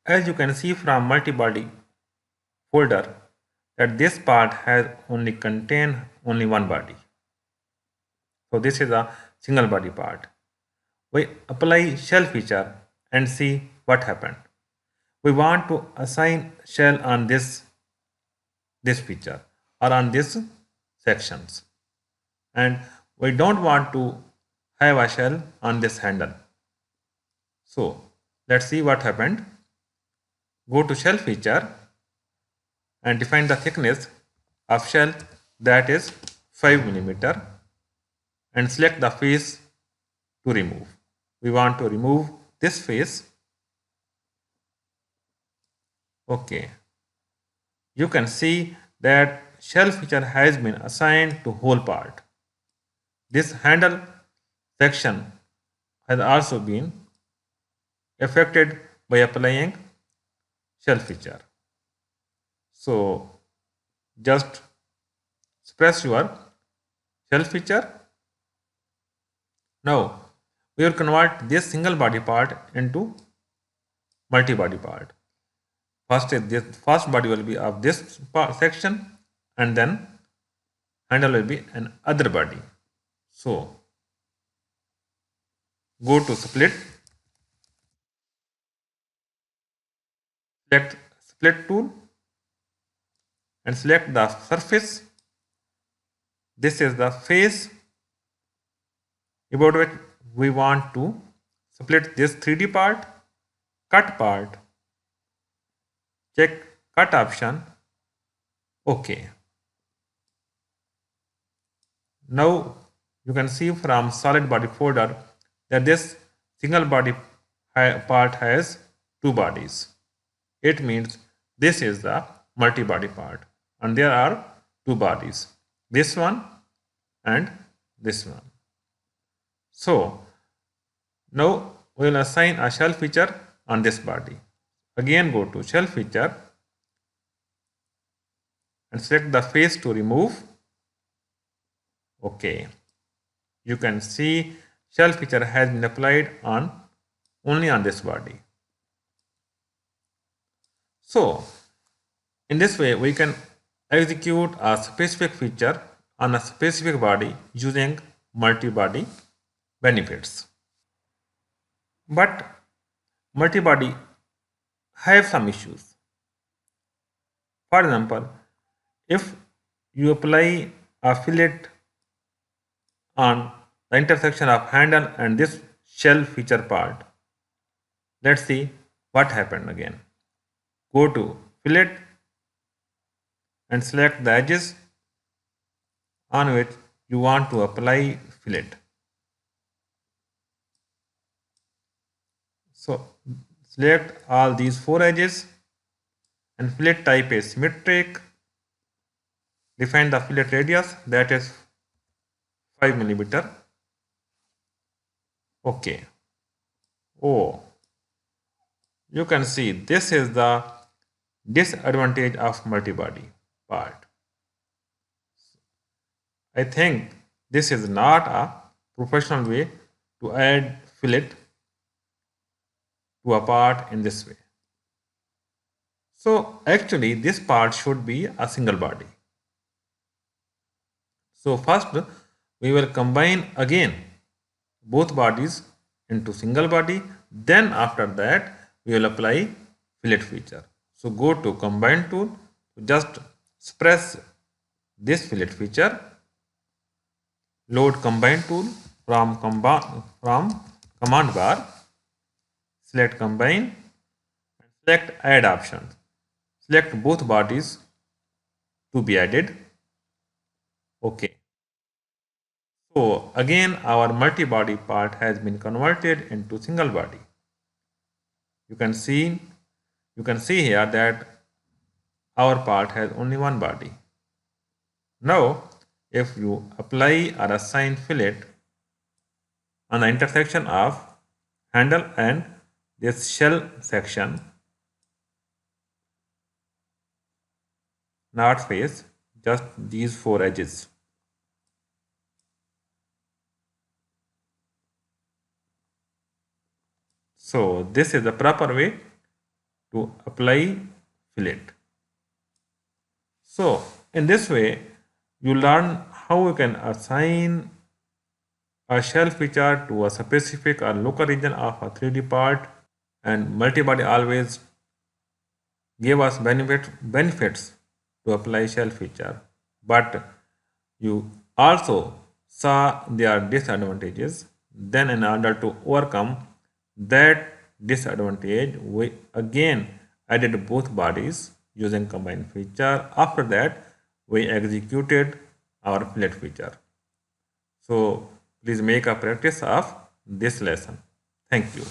As you can see from multibody folder that this part has only one body. So this is a single body part. We apply shell feature and see what happened. We want to assign shell on this feature or on this sections, and we don't want to have a shell on this handle. So let's see what happened. Go to shell feature and define the thickness of shell, that is 5 millimeter, and select the face to remove. We want to remove this face. Okay. You can see that shell feature has been assigned to whole part. This handle section has also been affected by applying shell feature. So just press your shell feature. Now we will convert this single body part into multi-body part. First body will be of this section, and then handle will be an other body. So go to split, select split tool and select the surface. This is the face about which we want to split this 3D part. Cut part, check cut option. Okay. Now you can see from solid body folder that this single body part has two bodies. It means this is the multi-body part, and there are two bodies, this one and this one. So now we will assign a shell feature on this body. Again go to shell feature and select the face to remove. Okay. You can see shell feature has been applied only on this body. So in this way we can execute a specific feature on a specific body using multi-body benefits. But multi-body have some issues. For example, if you apply a fillet on the intersection of handle and this shell feature part, let's see what happened again. Go to fillet and select the edges on which you want to apply fillet. So select all these four edges and fillet type is symmetric. Define the fillet radius, that is 5 millimeter. Okay. Oh, you can see this is the disadvantage of multi-body part. I think this is not a professional way to add fillet to a part in this way. So actually this part should be a single body. So first we will combine again both bodies into single body. Then after that we will apply fillet feature. So go to combine tool, just press this fillet feature, load combine tool from command bar, select combine, select add option, select both bodies to be added. Okay. So again our multi-body part has been converted into single body. You can see here that our part has only one body. Now if you apply or assign fillet on the intersection of handle and this shell section, not face, just these four edges. So this is the proper way to apply fillet. So in this way, you learn how you can assign a shell feature to a specific or local region of a 3D part, and multibody always gave us benefits to apply shell feature, but you also saw their disadvantages. Then in order to overcome that disadvantage, we again added both bodies using combined feature. After that, we executed our fillet feature. So please make a practice of this lesson. Thank you.